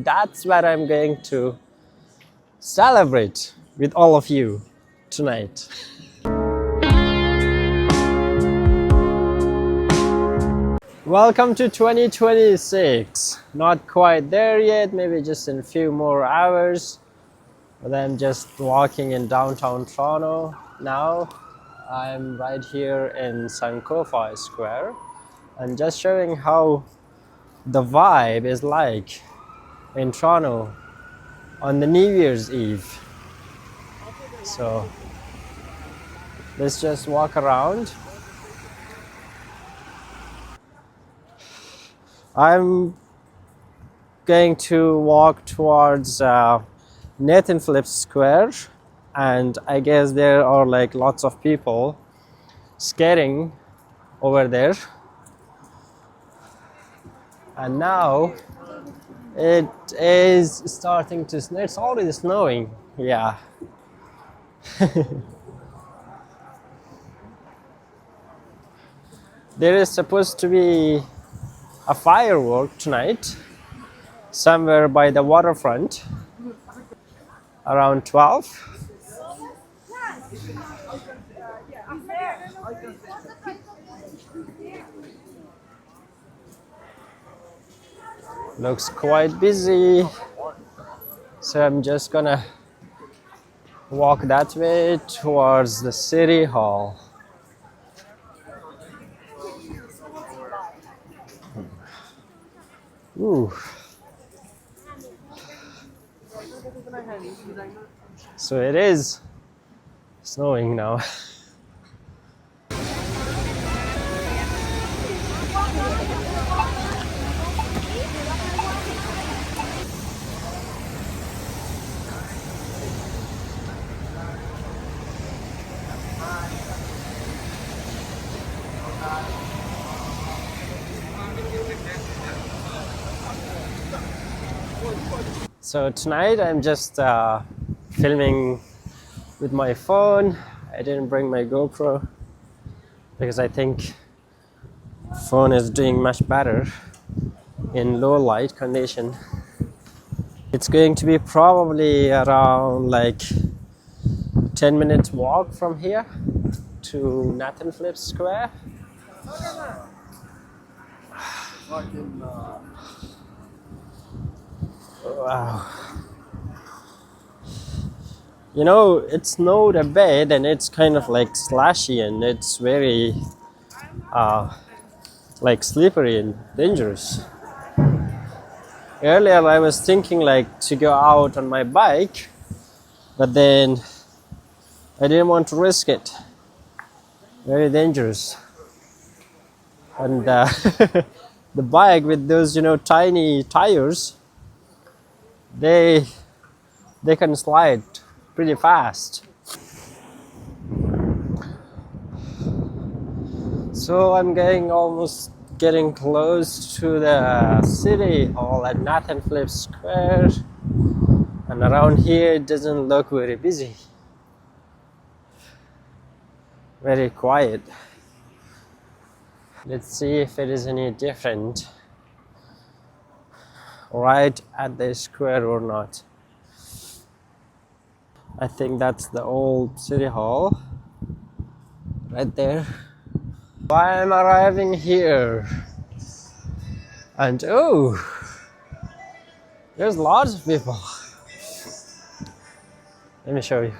That's what I'm going to celebrate with all of you tonight. Welcome to 2026. Not quite there yet, maybe just in a few more hours. But I'm just walking in downtown Toronto now. I'm right here in Sankofa Square and just showing how the vibe is like in Toronto on the New Year's Eve. So let's just walk around. I'm going to walk towards Nathan Phillips Square, and I guess there are like lots of people skating over there. And now it is starting to snow. It's already snowing. Yeah. There is supposed to be a firework tonight somewhere by the waterfront around 12. Looks quite busy, so I'm just gonna walk that way towards the city hall. Ooh. So it is snowing now. So tonight I'm just filming with my phone. I didn't bring my GoPro because I think phone is doing much better in low light condition. It's going to be probably around like 10 minutes walk from here to Nathan Phillips Square. Wow. You know, it snowed a bit and it's kind of like slashy and it's very like slippery and dangerous. Earlier I was thinking like to go out on my bike, but then I didn't want to risk it. Very dangerous. And the bike with those, you know, tiny tires, they can slide pretty fast. So I'm getting close to the city hall at Nathan Phillips Square, and around here it doesn't look very busy, very quiet. Let's see if it is any different right at the square or not. I think that's the old city hall right there. I'm arriving here, and oh, there's lots of people. Let me show you.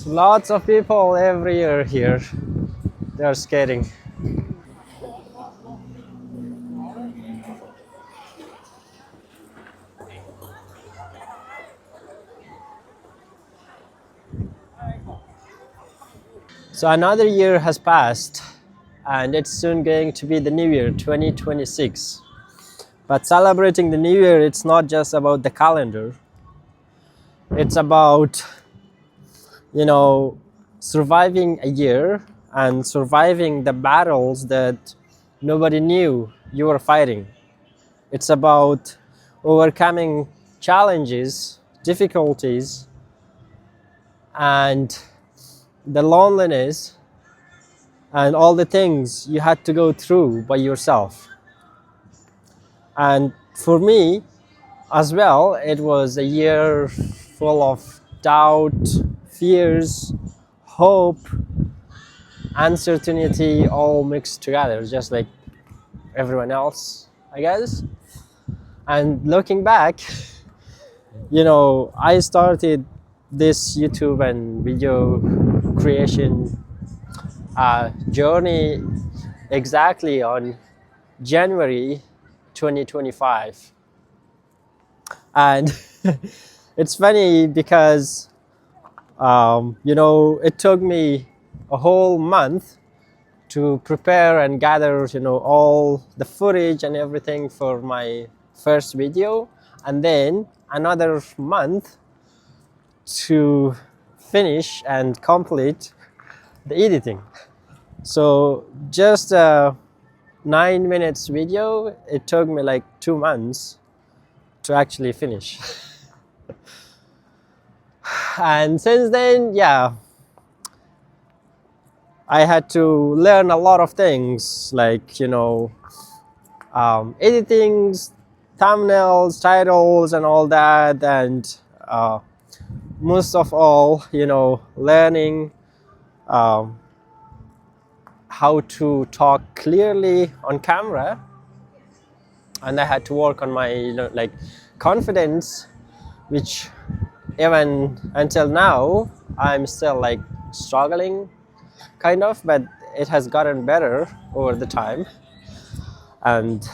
Lots of people every year here. They are skating. So another year has passed and it's soon going to be the new year 2026. But celebrating the new year, it's not just about the calendar. It's about, you know, surviving a year and surviving the battles that nobody knew you were fighting. It's about overcoming challenges, difficulties, and the loneliness and all the things you had to go through by yourself. And for me as well, it was a year full of doubt, fears, hope, uncertainty, all mixed together, just like everyone else, I guess. And looking back, I started this YouTube and video creation journey exactly on January 2025. And it's funny because, it took me a whole month to prepare and gather, all the footage and everything for my first video, and then another month to finish and complete the editing. So just a 9 minutes video, it took me like 2 months to actually finish. And since then, yeah, I had to learn a lot of things, like editing, thumbnails, titles, and all that, and most of all, learning how to talk clearly on camera. And I had to work on my confidence, which even until now I'm still like struggling kind of, but it has gotten better over the time, and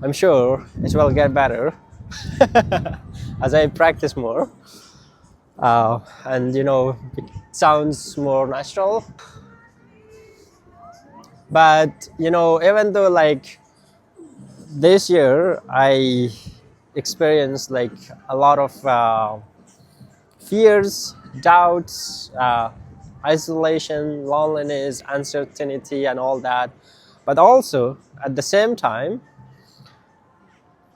I'm sure it will get better as I practice more, and it sounds more natural. But even though like this year I experienced like a lot of fears, doubts, isolation, loneliness, uncertainty, and all that. But also, at the same time,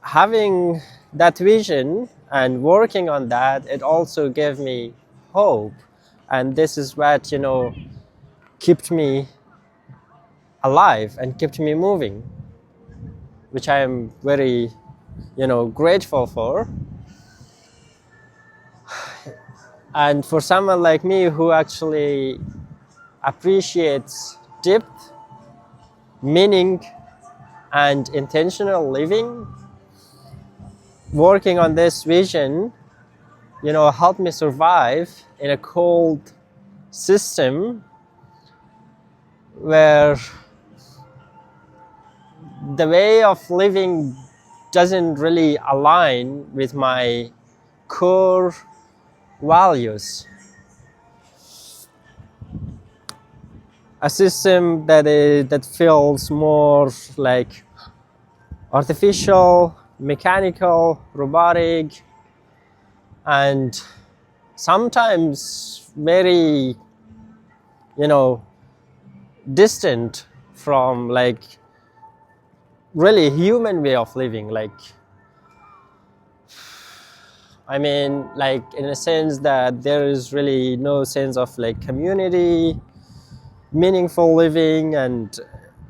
having that vision and working on that, it also gave me hope. And this is what, kept me alive and kept me moving, which I am very, grateful for. And for someone like me who actually appreciates depth, meaning, and intentional living, working on this vision, helped me survive in a cold system where the way of living doesn't really align with my core values. A system that feels more like artificial, mechanical, robotic, and sometimes very, distant from like really human way of living. Like, I mean, like in a sense that there is really no sense of like community, meaningful living, and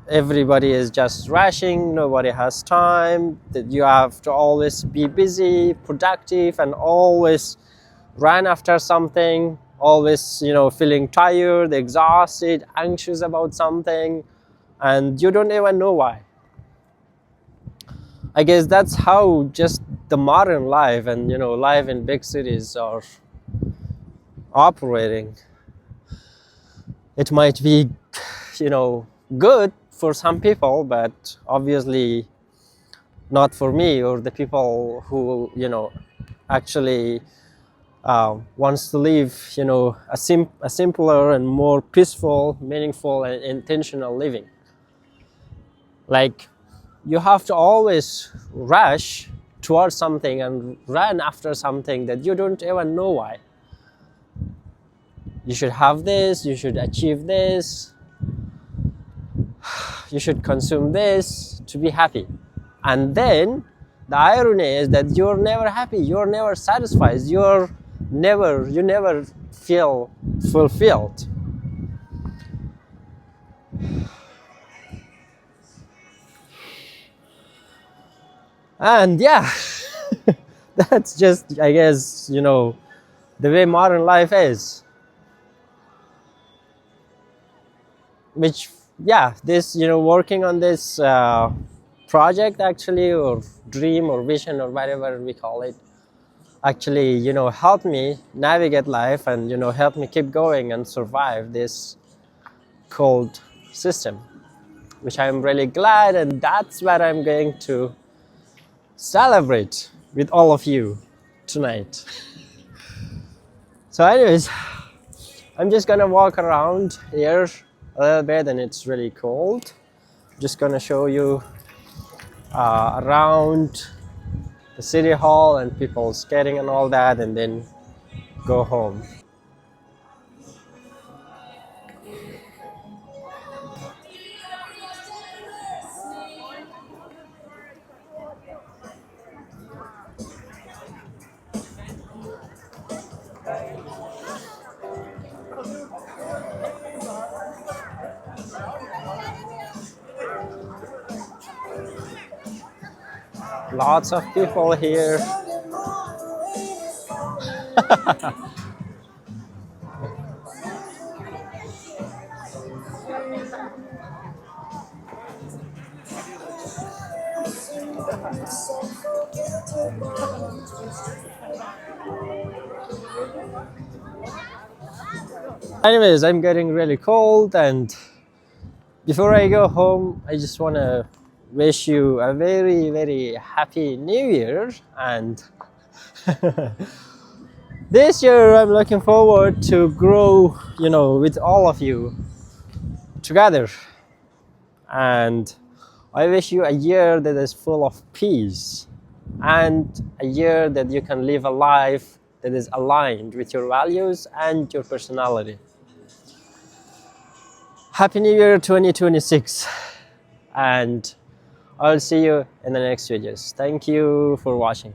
everybody is just rushing, nobody has time, that you have to always be busy, productive, and always run after something, always feeling tired, exhausted, anxious about something, and you don't even know why. I guess that's how just the modern life and life in big cities are operating. It might be good for some people, but obviously not for me or the people who actually wants to live a simpler and more peaceful, meaningful, and intentional living. Like, you have to always rush towards something and run after something that you don't even know why. You should have this, you should achieve this, you should consume this to be happy. And then the irony is that you're never happy, you're never satisfied, you never feel fulfilled. And yeah, that's just, I guess, the way modern life is. Which, yeah, this, working on this project actually, or dream or vision or whatever we call it, actually, helped me navigate life and, help me keep going and survive this cold system, which I'm really glad, and that's what I'm going to celebrate with all of you tonight. So anyways, I'm just gonna walk around here a little bit, and it's really cold. Just gonna show you around the city hall and people skating and all that, and then go home. Lots of people here. Anyways, I'm getting really cold, and before I go home, I just want to wish you a very, very happy new year. And this year, I'm looking forward to grow, with all of you together. And I wish you a year that is full of peace, and a year that you can live a life that is aligned with your values and your personality. Happy New Year 2026, and I'll see you in the next videos. Thank you for watching.